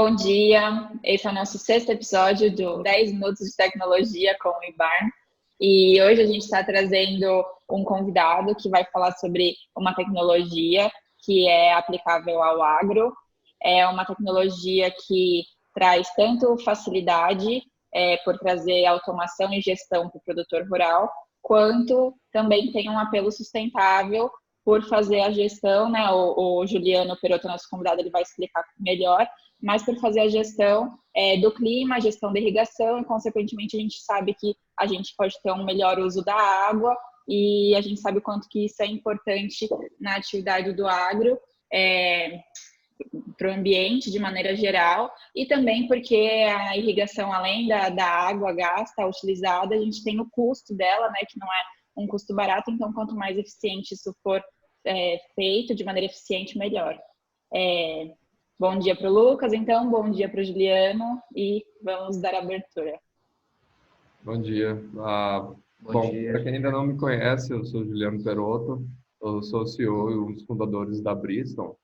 Bom dia, esse é o nosso sexto episódio do 10 Minutos de Tecnologia com o Ibarn. E hoje a gente está trazendo um convidado que vai falar sobre uma tecnologia que é aplicável ao agro. É uma tecnologia que traz tanto facilidade por trazer automação e gestão para o produtor rural, quanto também tem um apelo sustentável por fazer a gestão, né? O Juliano Perotto, nosso convidado, ele vai explicar melhor, mas por fazer a gestão do clima, a gestão da irrigação, e consequentemente a gente sabe que a gente pode ter um melhor uso da água, e a gente sabe o quanto que isso é importante na atividade do agro, para o ambiente de maneira geral, e também porque a irrigação, além da água gasta, utilizada, a gente tem o custo dela, né, que não é um custo barato, então quanto mais eficiente isso for feito de maneira eficiente, melhor. Bom dia para o Lucas, então, bom dia para o Juliano, e vamos dar abertura. Bom dia. Bom, para quem ainda não me conhece, eu sou Juliano Perotto, eu sou o CEO e um dos fundadores da Bristol.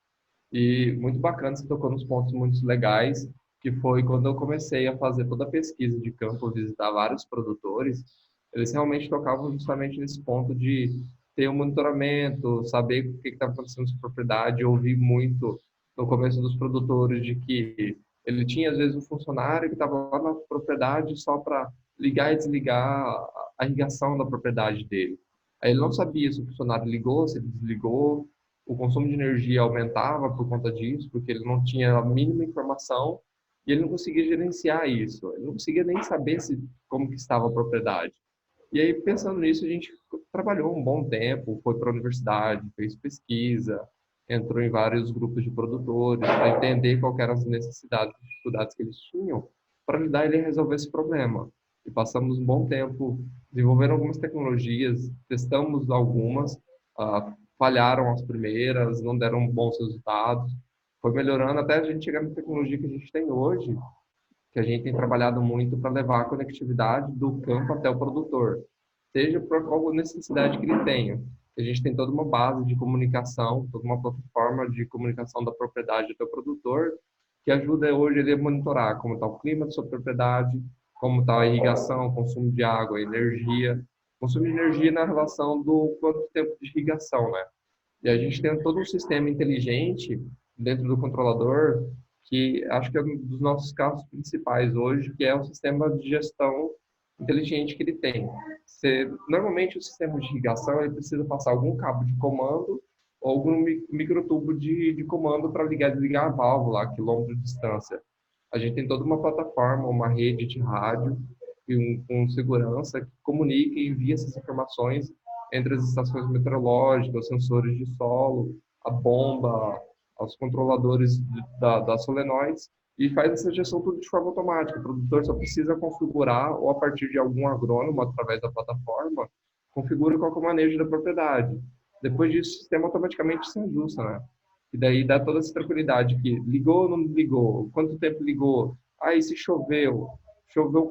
E muito bacana, você tocou nos pontos muito legais, que foi quando eu comecei a fazer toda a pesquisa de campo, visitar vários produtores, eles realmente tocavam justamente nesse ponto de ter um monitoramento, saber o que estava acontecendo na sua propriedade. Eu ouvi muito no começo dos produtores de que ele tinha, às vezes, um funcionário que estava lá na propriedade só para ligar e desligar a irrigação da propriedade dele. Aí ele não sabia se o funcionário ligou, se ele desligou, o consumo de energia aumentava por conta disso, porque ele não tinha a mínima informação e ele não conseguia gerenciar isso. Ele não conseguia nem saber como que estava a propriedade. E aí, pensando nisso, a gente trabalhou um bom tempo, foi para a universidade, fez pesquisa, entrou em vários grupos de produtores para entender quais eram as necessidades e dificuldades que eles tinham para ajudar ele a resolver esse problema. E passamos um bom tempo desenvolvendo algumas tecnologias, testamos algumas, falharam as primeiras, não deram bons resultados, foi melhorando até a gente chegar na tecnologia que a gente tem hoje, que a gente tem trabalhado muito para levar a conectividade do campo até o produtor, seja por qual necessidade que ele tenha. A gente tem toda uma base de comunicação, toda uma plataforma de comunicação da propriedade até o produtor, que ajuda hoje ele a monitorar como está o clima da sua propriedade, como está a irrigação, consumo de água, energia. Consumo de energia na relação do quanto tempo de irrigação, né? E a gente tem todo um sistema inteligente dentro do controlador, que acho que é um dos nossos carros principais hoje, que é o sistema de gestão inteligente que ele tem. Normalmente, o sistema de irrigação ele precisa passar algum cabo de comando ou algum microtubo de comando para ligar e desligar a válvula a quilômetro de distância. A gente tem toda uma plataforma, uma rede de rádio e com segurança que comunica e envia essas informações entre as estações meteorológicas, os sensores de solo, a bomba, aos controladores das solenoides, e faz essa gestão tudo de forma automática. O produtor só precisa configurar, ou a partir de algum agrônomo, através da plataforma, configura qual é o manejo da propriedade. Depois disso, o sistema automaticamente se ajusta, né? E daí dá toda essa tranquilidade que ligou ou não ligou, quanto tempo ligou, aí se choveu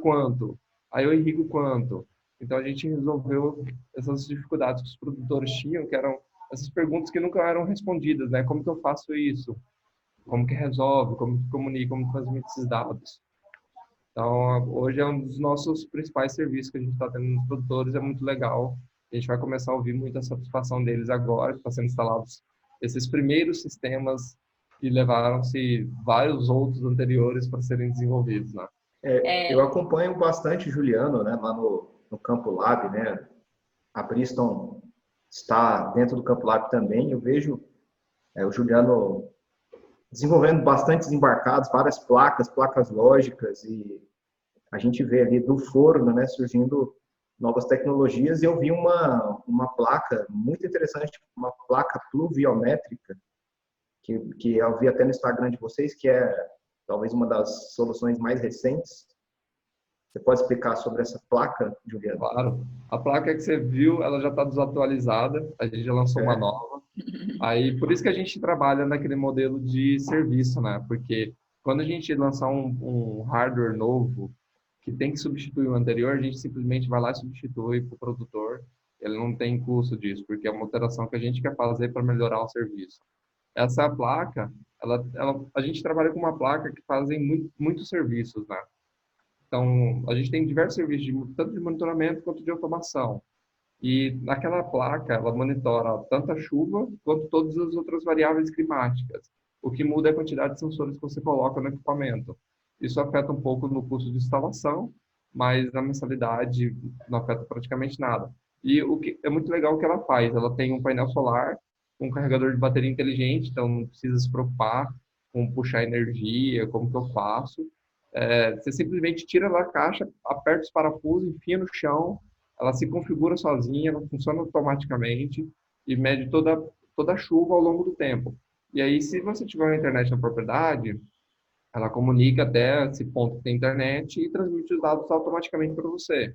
quanto, aí eu irrigo quanto. Então a gente resolveu essas dificuldades que os produtores tinham, que eram essas perguntas que nunca eram respondidas, né? Como que eu faço isso? Como que resolve? Como que comunica? Como transmite esses dados? Então, hoje é um dos nossos principais serviços que a gente está tendo nos produtores, é muito legal. A gente vai começar a ouvir muita satisfação deles agora, que está sendo instalados esses primeiros sistemas e levaram-se vários outros anteriores para serem desenvolvidos, né? Eu acompanho bastante Juliano, né, lá no Campo Lab, né? A Bristol está dentro do Campo Lab também. Eu vejo o Juliano desenvolvendo bastantes embarcados, várias placas lógicas, e a gente vê ali do forno, né, surgindo novas tecnologias. E eu vi uma placa muito interessante, uma placa pluviométrica, que eu vi até no Instagram de vocês, que é talvez uma das soluções mais recentes. Você pode explicar sobre essa placa, Juliano? Claro. A placa que você viu, ela já está desatualizada, a gente já lançou uma nova. Aí, por isso que a gente trabalha naquele modelo de serviço, né? Porque quando a gente lançar um hardware novo, que tem que substituir o anterior, a gente simplesmente vai lá e substitui para o produtor. Ele não tem custo disso, porque é uma alteração que a gente quer fazer para melhorar o serviço. Essa placa, A gente trabalha com uma placa que fazem muitos serviços, né? Então, a gente tem diversos serviços, tanto de monitoramento quanto de automação. E naquela placa, ela monitora tanto a chuva quanto todas as outras variáveis climáticas. O que muda é a quantidade de sensores que você coloca no equipamento. Isso afeta um pouco no custo de instalação, mas na mensalidade não afeta praticamente nada. E o que é muito legal o que ela faz, ela tem um painel solar, um carregador de bateria inteligente, então não precisa se preocupar com puxar energia, como que eu faço. Você simplesmente tira da caixa, aperta os parafusos, enfia no chão, ela se configura sozinha, ela funciona automaticamente e mede toda a chuva ao longo do tempo. E aí, se você tiver uma internet na propriedade, ela comunica até esse ponto que tem internet e transmite os dados automaticamente para você.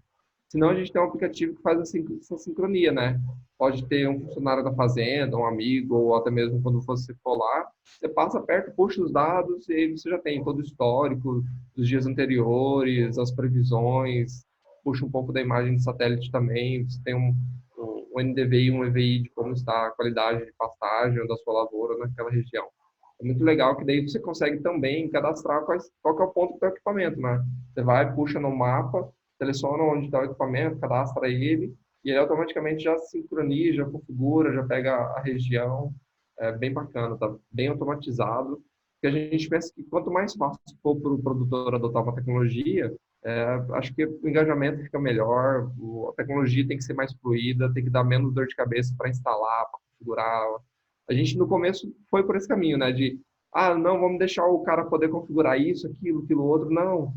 Senão, a gente tem um aplicativo que faz essa sincronia, né? Pode ter um funcionário da fazenda, um amigo, ou até mesmo quando você for lá, você passa perto, puxa os dados e aí você já tem todo o histórico dos dias anteriores, as previsões, puxa um pouco da imagem de satélite também, você tem um NDVI, um EVI de como está a qualidade de pastagem da sua lavoura naquela região. É muito legal que daí você consegue também cadastrar qual que é o ponto do seu equipamento, né? Você vai, puxa no mapa, seleciona onde está o equipamento, cadastra ele, e ele automaticamente já sincroniza, já configura, já pega a região. É bem bacana, tá bem automatizado. Porque a gente pensa que quanto mais fácil for para o produtor adotar uma tecnologia, acho que o engajamento fica melhor, a tecnologia tem que ser mais fluida, tem que dar menos dor de cabeça para instalar, para configurar. A gente no começo foi por esse caminho, né? Não, vamos deixar o cara poder configurar isso, aquilo outro. Não,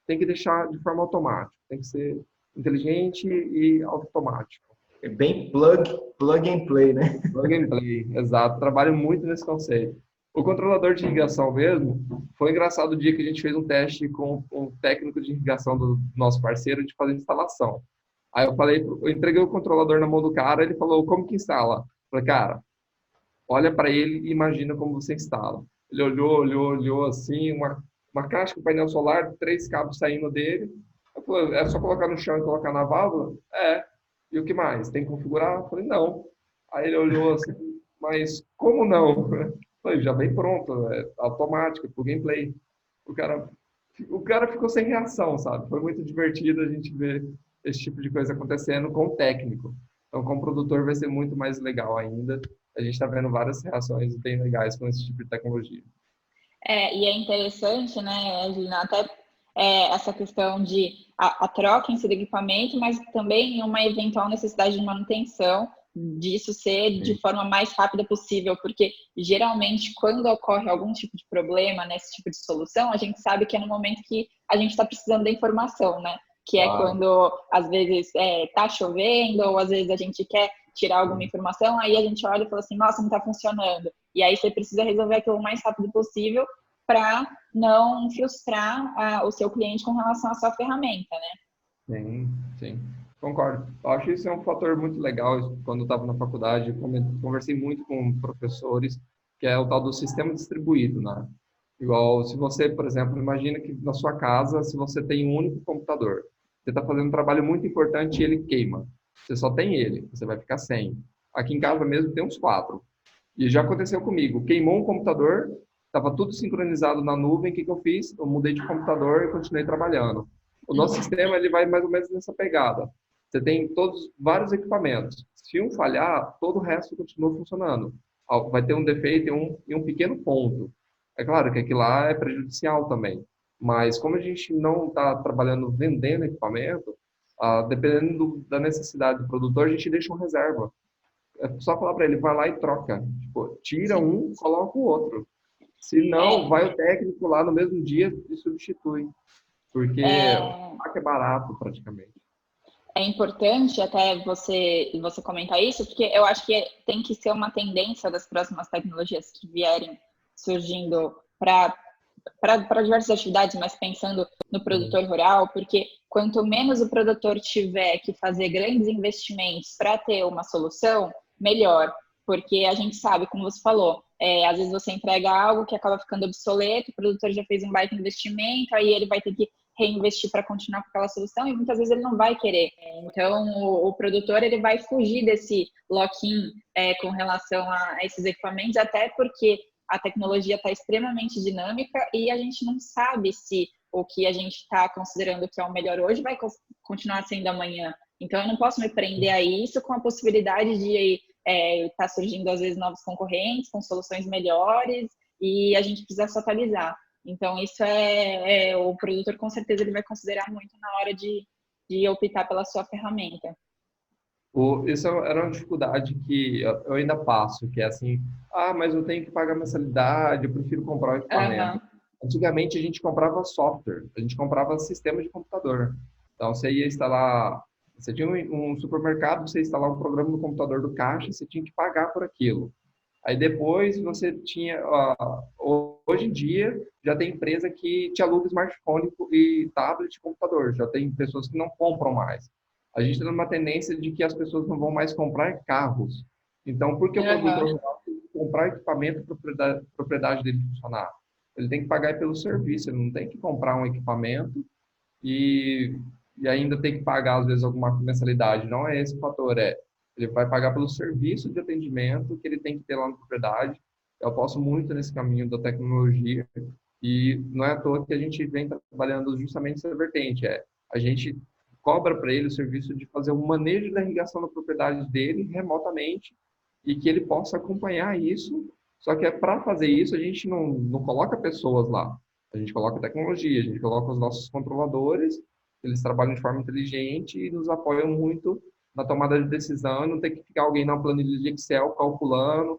tem que deixar de forma automática, tem que ser inteligente e automático. É bem plug and play, né? Plug and play, exato. Trabalho muito nesse conceito. O controlador de irrigação mesmo, foi engraçado o dia que a gente fez um teste com o técnico de irrigação do nosso parceiro de fazer instalação. Aí eu entreguei o controlador na mão do cara, ele falou, como que instala? Eu falei, cara, olha para ele e imagina como você instala. Ele olhou assim, uma caixa com painel solar, 3 cabos saindo dele. Eu falei, é só colocar no chão e colocar na válvula? É. E o que mais? Tem que configurar? Eu falei, não. Aí ele olhou assim, mas como não? Eu falei, já vem pronto, é automático, pro gameplay. O cara ficou sem reação, sabe? Foi muito divertido a gente ver esse tipo de coisa acontecendo com o técnico. Então, como produtor, vai ser muito mais legal ainda. A gente está vendo várias reações bem legais com esse tipo de tecnologia. E é interessante, né, Gina, até essa questão de a troca em si do equipamento, mas também uma eventual necessidade de manutenção disso ser de forma mais rápida possível, porque geralmente quando ocorre algum tipo de problema nesse tipo de solução, a gente sabe que é no momento que a gente está precisando da informação, né? Que é quando às vezes tá chovendo, ou às vezes a gente quer tirar alguma informação, aí a gente olha e fala assim, nossa, não está funcionando. E aí você precisa resolver aquilo o mais rápido possível para não frustrar o seu cliente com relação à sua ferramenta, né? Sim, concordo. Eu acho que isso é um fator muito legal. Quando eu estava na faculdade, eu conversei muito com professores, que é o tal do sistema distribuído, né? Igual, se você, por exemplo, imagina que na sua casa, se você tem um único computador, você está fazendo um trabalho muito importante e ele queima. Você só tem ele, você vai ficar sem. Aqui em casa mesmo tem uns 4. E já aconteceu comigo. Queimou um computador, estava tudo sincronizado na nuvem. O que eu fiz? Eu mudei de computador e continuei trabalhando. O nosso sistema ele vai mais ou menos nessa pegada. Você tem vários equipamentos. Se um falhar, todo o resto continua funcionando. Vai ter um defeito em um pequeno ponto. É claro que aquilo lá é prejudicial também. Mas como a gente não está trabalhando vendendo equipamento, dependendo da necessidade do produtor, a gente deixa uma reserva. É só falar para ele, vai lá e troca. Tipo, tira um, coloca o outro. Se não, vai o técnico lá no mesmo dia e substitui. Porque é barato praticamente. É importante até você comentar isso, porque eu acho que tem que ser uma tendência das próximas tecnologias que vierem surgindo para diversas atividades, mas pensando no produtor rural, porque quanto menos o produtor tiver que fazer grandes investimentos para ter uma solução, melhor. Porque a gente sabe, como você falou, às vezes você entrega algo que acaba ficando obsoleto, o produtor já fez um baita investimento, aí ele vai ter que reinvestir para continuar com aquela solução e muitas vezes ele não vai querer. Então, o produtor ele vai fugir desse lock-in com relação a esses equipamentos, até porque a tecnologia está extremamente dinâmica e a gente não sabe se o que a gente está considerando que é o melhor hoje vai continuar sendo amanhã. Então, eu não posso me prender a isso com a possibilidade de estar surgindo, às vezes, novos concorrentes com soluções melhores e a gente precisa se atualizar. Então, isso o produtor, com certeza, ele vai considerar muito na hora de optar pela sua ferramenta. Isso era uma dificuldade que eu ainda passo, que é assim, mas eu tenho que pagar mensalidade, eu prefiro comprar o equipamento. Uhum. Antigamente a gente comprava software, a gente comprava sistema de computador. Então você ia instalar, você tinha um supermercado, você ia instalar um programa no computador do caixa, você tinha que pagar por aquilo. Aí depois você tinha, hoje em dia já tem empresa que te aluga smartphone e tablet e computador, já tem pessoas que não compram mais. A gente está numa tendência de que as pessoas não vão mais comprar carros. Então, por que o produtor rural tem que comprar equipamento para a propriedade dele funcionar? Ele tem que pagar pelo serviço, ele não tem que comprar um equipamento e ainda tem que pagar, às vezes, alguma mensalidade. Não é esse o fator, ele vai pagar pelo serviço de atendimento que ele tem que ter lá na propriedade. Eu aposto muito nesse caminho da tecnologia e não é à toa que a gente vem trabalhando justamente essa vertente. A gente cobra para ele o serviço de fazer um manejo da irrigação da propriedade dele remotamente e que ele possa acompanhar isso. Só que para fazer isso, a gente não coloca pessoas lá. A gente coloca tecnologia, a gente coloca os nossos controladores, eles trabalham de forma inteligente e nos apoiam muito na tomada de decisão, não tem que ficar alguém na planilha de Excel calculando,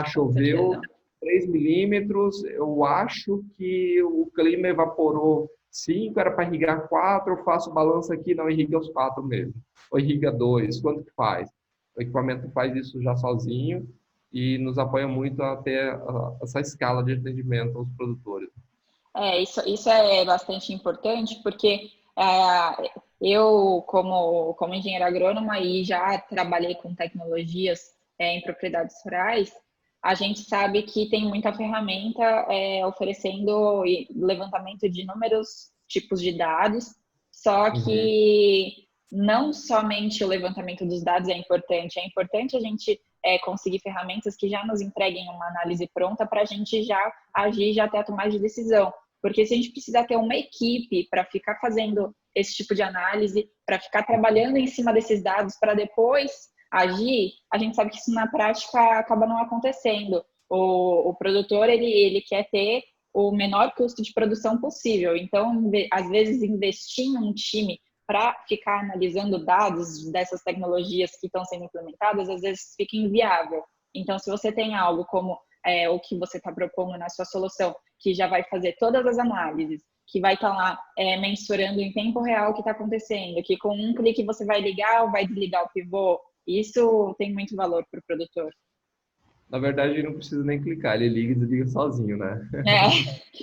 choveu 3 milímetros, eu acho que o clima evaporou 5, era para irrigar 4, eu faço balança aqui, não irriga os 4 mesmo. Ou irriga 2, quanto que faz? O equipamento faz isso já sozinho e nos apoia muito a ter essa escala de atendimento aos produtores. Isso é bastante importante, porque eu, como engenheira agrônoma e já trabalhei com tecnologias em propriedades rurais, a gente sabe que tem muita ferramenta oferecendo levantamento de inúmeros tipos de dados, só que não somente o levantamento dos dados é importante a gente conseguir ferramentas que já nos entreguem uma análise pronta para a gente já agir, já ter a tomada de decisão. Porque se a gente precisa ter uma equipe para ficar fazendo esse tipo de análise, para ficar trabalhando em cima desses dados para depois agir, a gente sabe que isso na prática acaba não acontecendo. O produtor, ele quer ter o menor custo de produção possível. Então, às vezes, investir em um time para ficar analisando dados dessas tecnologias que estão sendo implementadas, às vezes fica inviável. Então, se você tem algo como o que você está propondo na sua solução, que já vai fazer todas as análises, que vai estar lá mensurando em tempo real o que está acontecendo, que com um clique você vai ligar ou vai desligar o pivô, isso tem muito valor para o produtor. Na verdade, ele não precisa nem clicar, ele liga e desliga sozinho, né?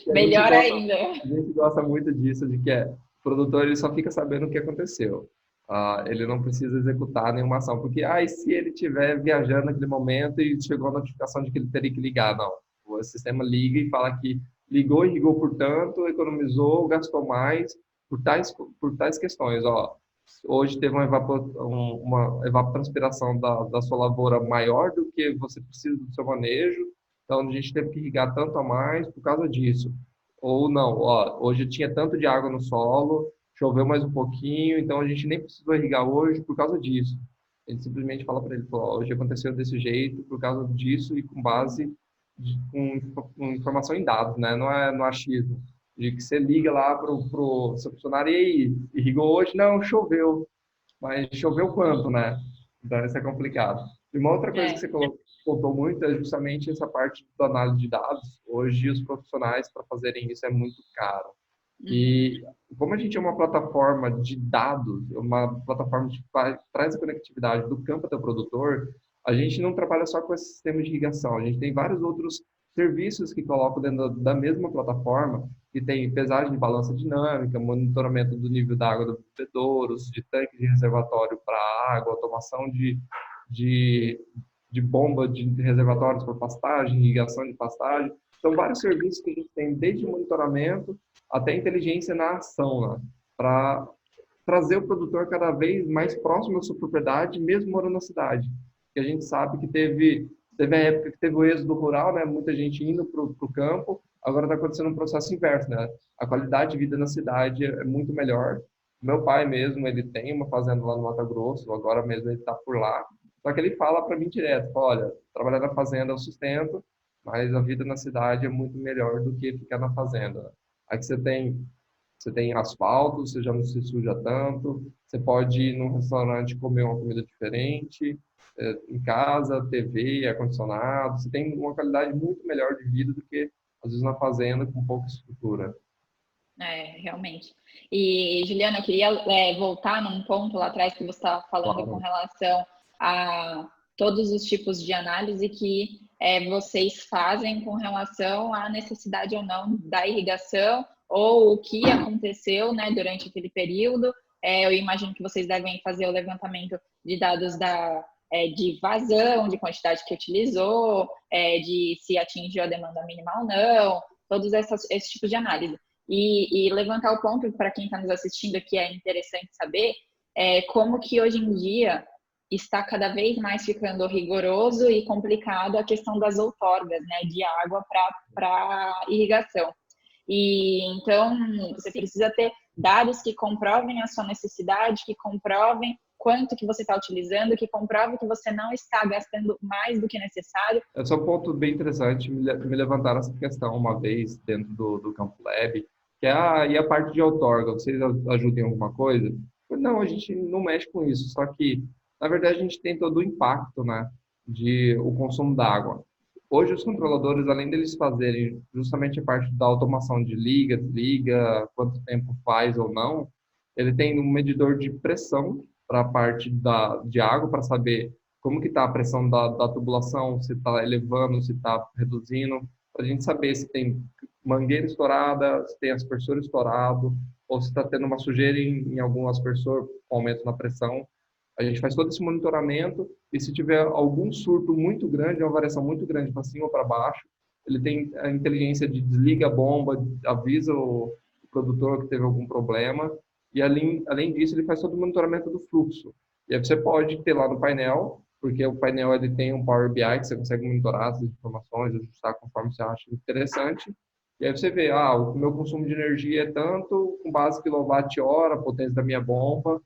Melhor ainda. A gente gosta muito disso, de que o produtor ele só fica sabendo o que aconteceu. Ele não precisa executar nenhuma ação, porque e se ele estiver viajando naquele momento e chegou a notificação de que ele teria que ligar? Não. O sistema liga e fala que ligou e ligou por tanto, economizou, gastou mais, por tais questões. Hoje teve uma evapotranspiração da sua lavoura maior do que você precisa do seu manejo, então a gente teve que irrigar tanto a mais por causa disso. Ou não, hoje tinha tanto de água no solo, choveu mais um pouquinho, então a gente nem precisou irrigar hoje por causa disso. A gente simplesmente fala para ele, hoje aconteceu desse jeito por causa disso e com base com informação em dados, né? Não é no achismo. De que você liga lá pro seu funcionário e aí, irrigou hoje? Não, choveu. Mas choveu quanto, né? Então isso é complicado. E uma outra coisa que você contou muito é justamente essa parte da análise de dados. Hoje os profissionais para fazerem isso é muito caro. E como a gente é uma plataforma de dados, uma plataforma que traz a conectividade do campo até o produtor, a gente não trabalha só com esse sistema de irrigação, a gente tem vários outros serviços que colocam dentro da mesma plataforma, que tem pesagem de balança dinâmica, monitoramento do nível da água dos bebedouros, de tanque de reservatório para água, automação de bomba de reservatórios para pastagem, irrigação de pastagem. São vários serviços que a gente tem, desde monitoramento até inteligência na ação, né? Para trazer o produtor cada vez mais próximo da sua propriedade, mesmo morando na cidade. Porque a gente sabe que teve teve a época que teve o êxodo rural, né? Muita gente indo para o campo. Agora está acontecendo um processo inverso, né? A qualidade de vida na cidade é muito melhor. Meu pai mesmo, ele tem uma fazenda lá no Mato Grosso, agora mesmo ele está por lá. Só que ele fala para mim direto, olha, trabalhar na fazenda é o sustento, mas a vida na cidade é muito melhor do que ficar na fazenda. Aqui você tem asfalto, você já não se suja tanto, você pode ir num restaurante comer uma comida diferente, em casa, TV, ar-condicionado, você tem uma qualidade muito melhor de vida do que, às vezes, na fazenda com pouca estrutura. Realmente. E, Juliana, eu queria voltar num ponto lá atrás que você estava falando com Claro. relação a todos os tipos de análise que vocês fazem com relação à necessidade ou não da irrigação ou o que aconteceu, né, durante aquele período. Eu imagino que vocês devem fazer o levantamento de dados de vazão, de quantidade que utilizou, de se atingiu a demanda mínima ou não, todos esses tipos de análise. E levantar o ponto para quem está nos assistindo, que é interessante saber, como que hoje em dia está cada vez mais ficando rigoroso e complicado a questão das outorgas, né, de água para irrigação. E então você precisa ter dados que comprovem a sua necessidade, que comprovem quanto que você está utilizando, que comprove que você não está gastando mais do que necessário. Esse é um ponto bem interessante, me levantaram essa questão uma vez dentro do Campo Lab, que é e a parte de outorga, vocês ajudam em alguma coisa? Não, a gente não mexe com isso, só que, na verdade, a gente tem todo o impacto, né, o consumo da água. Hoje, os controladores, além deles fazerem justamente a parte da automação de liga, desliga, quanto tempo faz ou não, ele tem um medidor de pressão para a parte de água, para saber como que está a pressão da tubulação, se está elevando, se está reduzindo, para a gente saber se tem mangueira estourada, se tem aspersor estourado, ou se está tendo uma sujeira em algum aspersor com aumento na pressão. A gente faz todo esse monitoramento e se tiver algum surto muito grande, uma variação muito grande para cima ou para baixo, ele tem a inteligência de desliga a bomba, avisa o produtor que teve algum problema e além disso ele faz todo o monitoramento do fluxo. E aí você pode ter lá no painel, porque o painel ele tem um Power BI que você consegue monitorar as informações, ajustar conforme você acha interessante. E aí você vê, o meu consumo de energia é tanto, com base quilowatt-hora, a potência da minha bomba,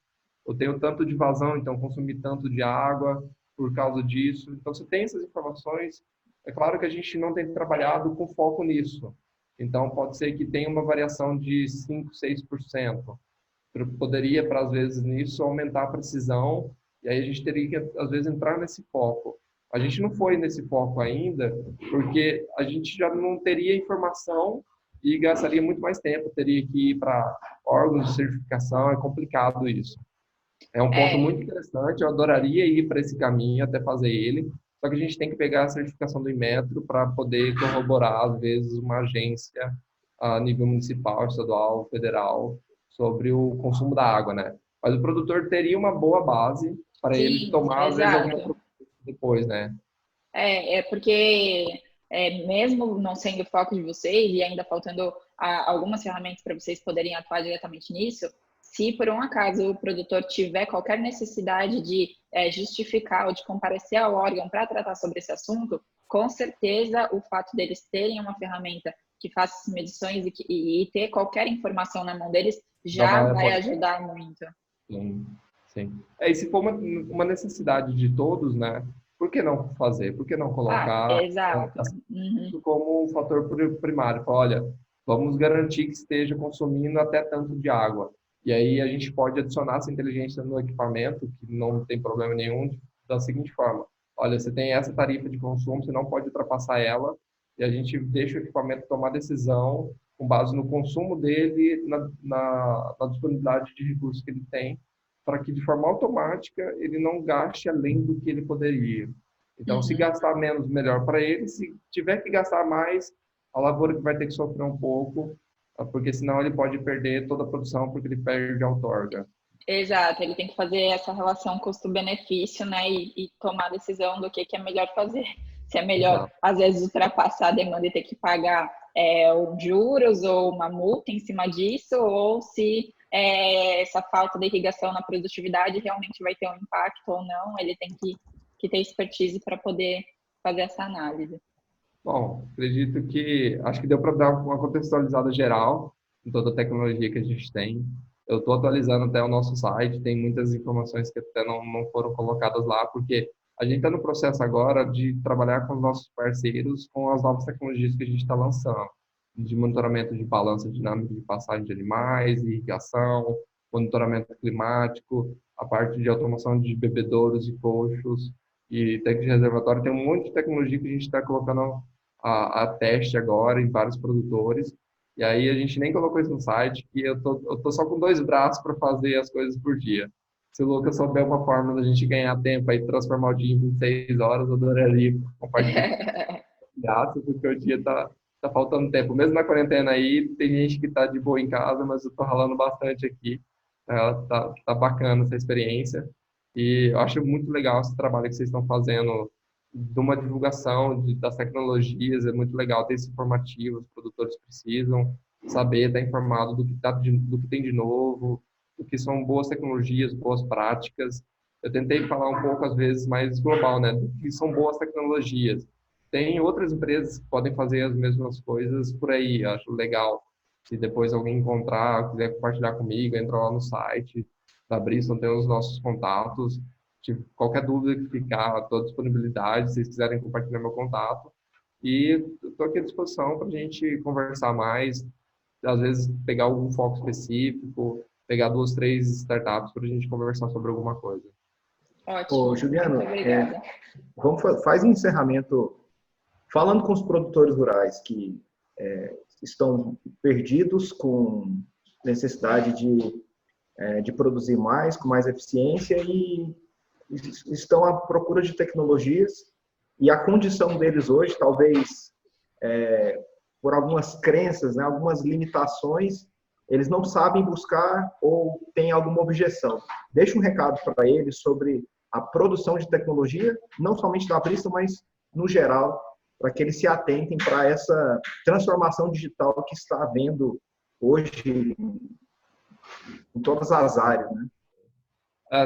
eu tenho tanto de vazão, então consumi tanto de água por causa disso. Então você tem essas informações. É claro que a gente não tem trabalhado com foco nisso. Então pode ser que tenha uma variação de 5, 6%. Poderia, para às vezes, nisso aumentar a precisão, e aí a gente teria que, às vezes, entrar nesse foco. A gente não foi nesse foco ainda, porque a gente já não teria informação e gastaria muito mais tempo, teria que ir para órgãos de certificação, é complicado isso. É um ponto muito interessante, eu adoraria ir para esse caminho, até fazer ele, só que a gente tem que pegar a certificação do Inmetro para poder corroborar, às vezes, uma agência a nível municipal, estadual, federal, sobre o consumo da água, né? Mas o produtor teria uma boa base para ele tomar, às vezes, alguma providência depois, né? Porque mesmo não sendo o foco de vocês e ainda faltando algumas ferramentas para vocês poderem atuar diretamente nisso, se por um acaso o produtor tiver qualquer necessidade de justificar ou de comparecer ao órgão para tratar sobre esse assunto, com certeza o fato deles terem uma ferramenta que faça essas medições e ter qualquer informação na mão deles já vai ajudar muito. Sim, sim. E se for uma necessidade de todos, né? Por que não fazer? Por que não colocar isso como um fator primário? Olha, vamos garantir que esteja consumindo até tanto de água. E aí a gente pode adicionar essa inteligência no equipamento, que não tem problema nenhum, da seguinte forma. Olha, você tem essa tarifa de consumo, você não pode ultrapassar ela, e a gente deixa o equipamento tomar decisão com base no consumo dele, na disponibilidade de recursos que ele tem, para que de forma automática ele não gaste além do que ele poderia. Então, se gastar menos, melhor para ele. Se tiver que gastar mais, a lavoura que vai ter que sofrer um pouco, porque senão ele pode perder toda a produção, porque ele perde a outorga. Exato, ele tem que fazer essa relação custo-benefício, né, e tomar a decisão do que é melhor fazer. Se é melhor, Exato. Às vezes, ultrapassar a demanda e ter que pagar juros ou uma multa em cima disso, ou se essa falta de irrigação na produtividade realmente vai ter um impacto ou não, ele tem que ter expertise para poder fazer essa análise. Bom, acredito que acho que deu para dar uma contextualizada geral em toda a tecnologia que a gente tem. Eu estou atualizando até o nosso site, tem muitas informações que até não foram colocadas lá, porque a gente está no processo agora de trabalhar com os nossos parceiros com as novas tecnologias que a gente está lançando, de monitoramento de balança dinâmica de passagem de animais, irrigação, monitoramento climático, a parte de automação de bebedouros e coxos e tanque de reservatório. Tem um monte de tecnologia que a gente está colocando a teste agora em vários produtores. E aí a gente nem colocou isso no site, e eu tô só com 2 braços para fazer as coisas por dia. Se o Lucas souber uma forma da gente ganhar tempo e transformar o dia em 26 horas, eu adoraria compartilhar, porque o dia tá faltando tempo. Mesmo na quarentena aí, tem gente que tá de boa em casa, mas eu tô ralando bastante aqui. Tá bacana essa experiência. E eu acho muito legal esse trabalho que vocês estão fazendo de uma divulgação das tecnologias, é muito legal ter esse informativo, os produtores precisam saber, estar informado do que tem de novo, do que são boas tecnologias, boas práticas. Eu tentei falar um pouco, às vezes, mais global, né, do que são boas tecnologias. Tem outras empresas que podem fazer as mesmas coisas por aí, acho legal. Se depois alguém encontrar, quiser compartilhar comigo, entra lá no site da Bristol, tem os nossos contatos. Qualquer dúvida que ficar, estou à disponibilidade, se vocês quiserem compartilhar meu contato. E estou aqui à disposição para a gente conversar mais, às vezes pegar algum foco específico, pegar 2, 3 startups para a gente conversar sobre alguma coisa. Ótimo, Ô, Juliano, muito obrigada. faz um encerramento falando com os produtores rurais que estão perdidos com necessidade de produzir mais, com mais eficiência e estão à procura de tecnologias e a condição deles hoje, talvez por algumas crenças, né, algumas limitações, eles não sabem buscar ou têm alguma objeção. Deixa um recado para eles sobre a produção de tecnologia, não somente da Bristol, mas no geral, para que eles se atentem para essa transformação digital que está havendo hoje em todas as áreas, né?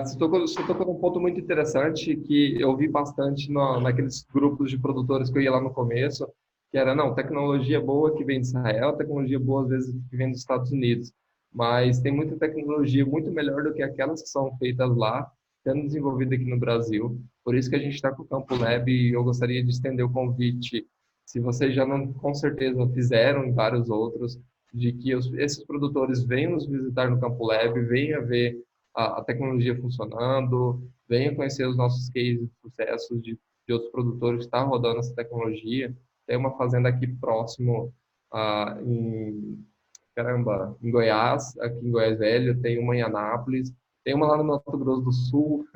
Você tocou num ponto muito interessante que eu vi bastante naqueles grupos de produtores que eu ia lá no começo, que era, não, tecnologia boa que vem de Israel, tecnologia boa às vezes que vem dos Estados Unidos, mas tem muita tecnologia muito melhor do que aquelas que são feitas lá, sendo desenvolvida aqui no Brasil. Por isso que a gente está com o Campo Lab e eu gostaria de estender o convite, se vocês já não, com certeza, fizeram em vários outros, de que esses produtores venham nos visitar no Campo Lab, venham ver a tecnologia funcionando, venha conhecer os nossos cases de sucesso de outros produtores que estão rodando essa tecnologia. Tem uma fazenda aqui próximo, em Goiás, aqui em Goiás Velho, tem uma em Anápolis, tem uma lá no Mato Grosso do Sul.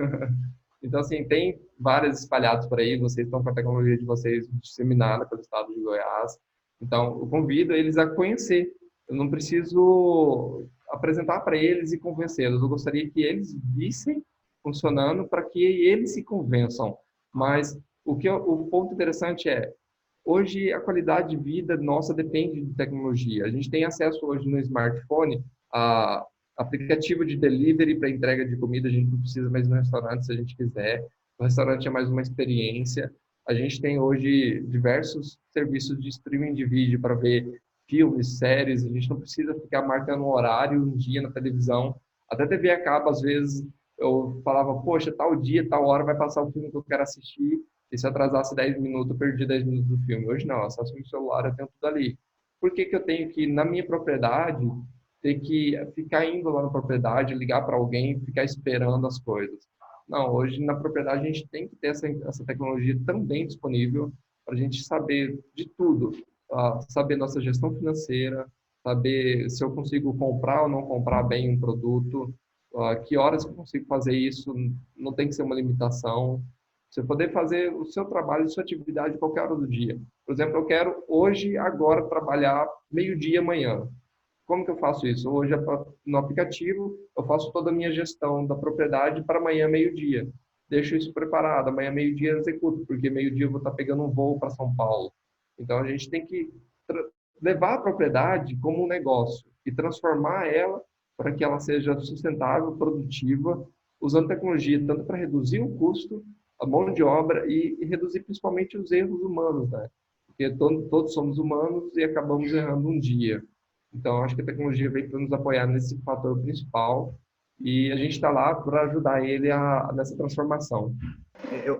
Então, assim, tem várias espalhadas por aí, vocês estão com a tecnologia de vocês disseminada pelo estado de Goiás. Então, eu convido eles a conhecer. Eu não preciso apresentar para eles e convencê-los. Eu gostaria que eles vissem funcionando para que eles se convençam. Mas o ponto interessante é, hoje a qualidade de vida nossa depende de tecnologia. A gente tem acesso hoje no smartphone a aplicativo de delivery para entrega de comida, a gente não precisa mais ir no restaurante se a gente quiser. O restaurante é mais uma experiência. A gente tem hoje diversos serviços de streaming de vídeo para ver filmes, séries, a gente não precisa ficar marcando um horário, um dia na televisão. Até TV a cabo, às vezes, eu falava, poxa, tal dia, tal hora vai passar o filme que eu quero assistir, e se eu atrasasse 10 minutos, eu perdi 10 minutos do filme. Hoje não, eu acesso no celular, eu tenho tudo ali. Por que eu tenho que, na minha propriedade, ter que ficar indo lá na propriedade, ligar para alguém, ficar esperando as coisas? Não, hoje na propriedade a gente tem que ter essa tecnologia também disponível para a gente saber de tudo. Saber nossa gestão financeira, saber se eu consigo comprar ou não comprar bem um produto, que horas eu consigo fazer isso, não tem que ser uma limitação. Você poder fazer o seu trabalho, a sua atividade qualquer hora do dia. Por exemplo, eu quero hoje, agora, trabalhar meio-dia amanhã. Como que eu faço isso? Hoje, no aplicativo, eu faço toda a minha gestão da propriedade para amanhã, meio-dia. Deixo isso preparado. Amanhã, meio-dia, eu executo, porque meio-dia eu vou estar pegando um voo para São Paulo. Então, a gente tem que levar a propriedade como um negócio e transformar ela para que ela seja sustentável, produtiva, usando tecnologia tanto para reduzir o custo a mão de obra e reduzir principalmente os erros humanos, né? Porque todos somos humanos e acabamos errando um dia. Então, acho que a tecnologia veio para nos apoiar nesse fator principal e a gente está lá para ajudar ele nessa transformação.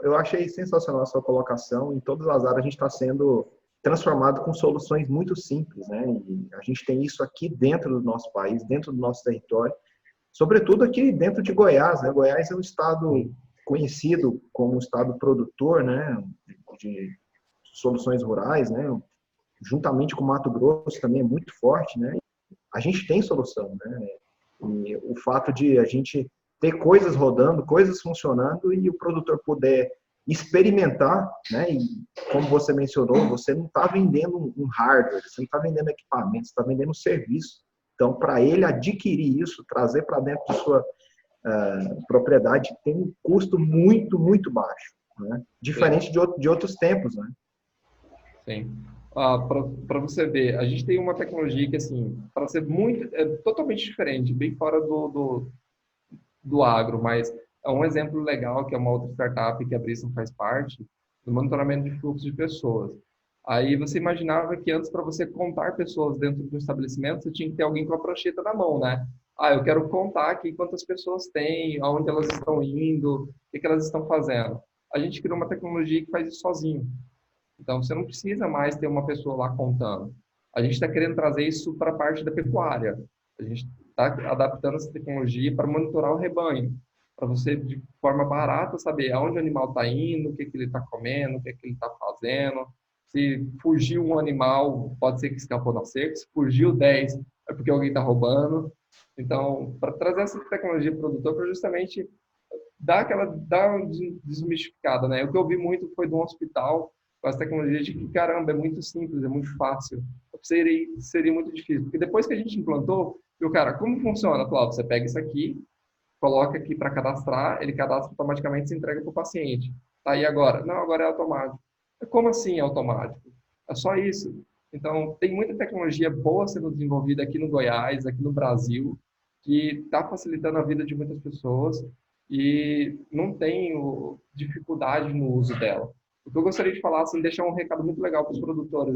Eu achei sensacional a sua colocação. Em todas as áreas a gente está sendo transformado com soluções muito simples, né? E a gente tem isso aqui dentro do nosso país, dentro do nosso território, sobretudo aqui dentro de Goiás, né? Goiás é um estado conhecido como um estado produtor, né? De soluções rurais, né? Juntamente com o Mato Grosso também é muito forte, né? A gente tem solução, né? E o fato de a gente ter coisas rodando, coisas funcionando e o produtor puder experimentar, né? E como você mencionou, você não está vendendo um hardware, você não está vendendo equipamento, você está vendendo um serviço. Então, para ele adquirir isso, trazer para dentro de sua propriedade, tem um custo muito, muito baixo, né? Diferente de outros tempos, né? Sim. Para você ver, a gente tem uma tecnologia que, assim, para ser totalmente diferente, bem fora do agro, mas é um exemplo legal que é uma outra startup que a Bristol faz parte, do monitoramento de fluxo de pessoas. Aí você imaginava que antes, para você contar pessoas dentro do estabelecimento, você tinha que ter alguém com a prancheta na mão, né? Eu quero contar aqui quantas pessoas tem, aonde elas estão indo, o que elas estão fazendo. A gente criou uma tecnologia que faz isso sozinho. Então, você não precisa mais ter uma pessoa lá contando. A gente está querendo trazer isso para a parte da pecuária. A gente está adaptando essa tecnologia para monitorar o rebanho, para você, de forma barata, saber aonde o animal está indo, o que ele está comendo, o que ele está fazendo. Se fugiu um animal, pode ser que escapou na cerca. Se fugiu 10, é porque alguém está roubando. Então, para trazer essa tecnologia para o produtor, para justamente dar uma desmistificada, né? O que eu vi muito foi de um hospital com as tecnologias de que, caramba, é muito simples, é muito fácil. Seria muito difícil. Porque depois que a gente implantou, o cara, como funciona, Cláudio? Você pega isso aqui, coloca aqui para cadastrar, ele cadastra automaticamente e entrega para o paciente. Tá aí agora? Não, agora é automático. Como assim é automático? É só isso. Então, tem muita tecnologia boa sendo desenvolvida aqui no Goiás, aqui no Brasil, que está facilitando a vida de muitas pessoas e não tem dificuldade no uso dela. O que eu gostaria de falar, assim, deixar um recado muito legal para os produtores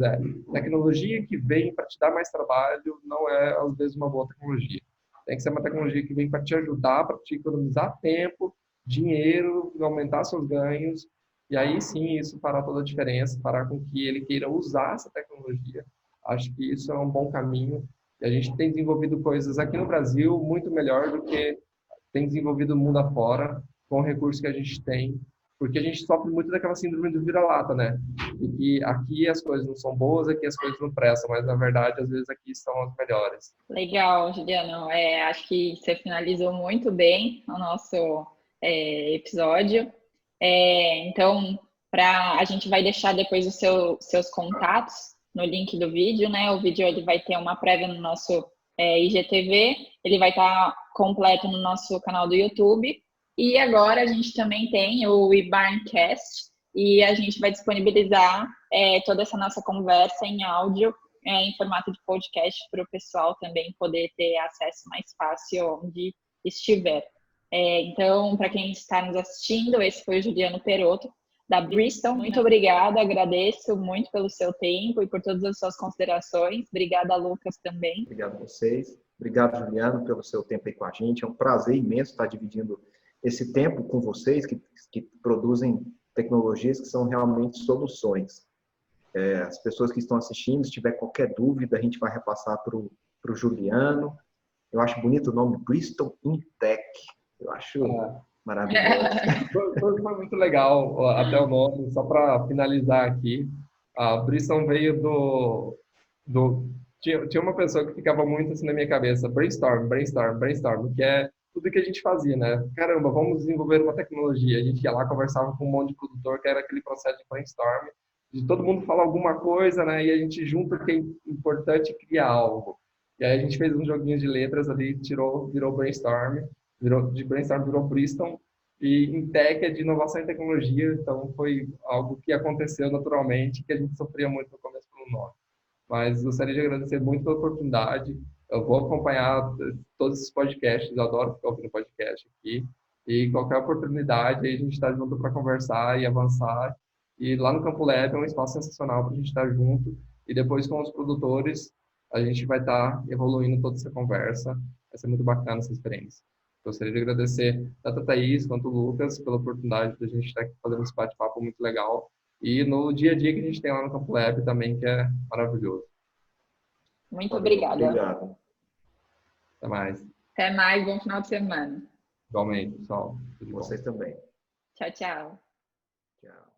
tecnologia que vem para te dar mais trabalho não é, às vezes, uma boa tecnologia. Tem que ser uma tecnologia que vem para te ajudar, para te economizar tempo, dinheiro, aumentar seus ganhos, e aí sim isso fará toda a diferença, fará com que ele queira usar essa tecnologia. Acho que isso é um bom caminho, e a gente tem desenvolvido coisas aqui no Brasil muito melhor do que tem desenvolvido o mundo afora, com o recurso que a gente tem, porque a gente sofre muito daquela síndrome do vira-lata, né? E que aqui as coisas não são boas, aqui as coisas não prestam, mas na verdade, às vezes aqui são as melhores. Legal, Juliano. Acho que você finalizou muito bem o nosso episódio. Então, a gente vai deixar depois os seus contatos no link do vídeo, né? O vídeo ele vai ter uma prévia no nosso IGTV, ele vai estar completo no nosso canal do YouTube. E agora a gente também tem o eBarncast e a gente vai disponibilizar toda essa nossa conversa em áudio, em formato de podcast, para o pessoal também poder ter acesso mais fácil onde estiver. Então, para quem está nos assistindo, esse foi o Juliano Perotto, da Bristol. Muito obrigada, agradeço muito pelo seu tempo e por todas as suas considerações. Obrigada, Lucas, também. Obrigado a vocês. Obrigado, Juliano, pelo seu tempo aí com a gente. É um prazer imenso estar dividindo esse tempo com vocês que produzem tecnologias que são realmente soluções. As pessoas que estão assistindo, se tiver qualquer dúvida, a gente vai repassar para o Juliano. Eu acho bonito o nome, Bristol Intech. Eu acho maravilhoso. Foi muito legal até o nome, só para finalizar aqui. A Bristol veio tinha uma pessoa que ficava muito assim na minha cabeça, brainstorm, que é tudo que a gente fazia, né? Caramba, vamos desenvolver uma tecnologia. A gente ia lá, conversava com um monte de produtor, que era aquele processo de brainstorm, de todo mundo falar alguma coisa, né? E a gente junto, que é importante criar algo. E aí a gente fez um joguinho de letras ali, virou brainstorm, de brainstorm virou Bristol, e em tech é de inovação e tecnologia, então foi algo que aconteceu naturalmente, que a gente sofria muito no começo pelo nome. Mas gostaria de agradecer muito pela oportunidade. Eu vou acompanhar todos esses podcasts, eu adoro ficar ouvindo podcast aqui. E qualquer oportunidade, aí a gente está junto para conversar e avançar. E lá no Campo Lab é um espaço sensacional para a gente estar junto. E depois com os produtores, a gente vai estar evoluindo toda essa conversa. Vai ser muito bacana essa experiência. Gostaria de agradecer tanto a Thaís quanto o Lucas pela oportunidade de a gente estar aqui fazendo esse bate-papo muito legal. E no dia a dia que a gente tem lá no Campo Lab também, que é maravilhoso. Muito Valeu, obrigada. obrigado. Até mais. Até mais, bom final de semana. Igualmente, pessoal. Tudo de bom. Vocês também. Tchau, tchau. Tchau.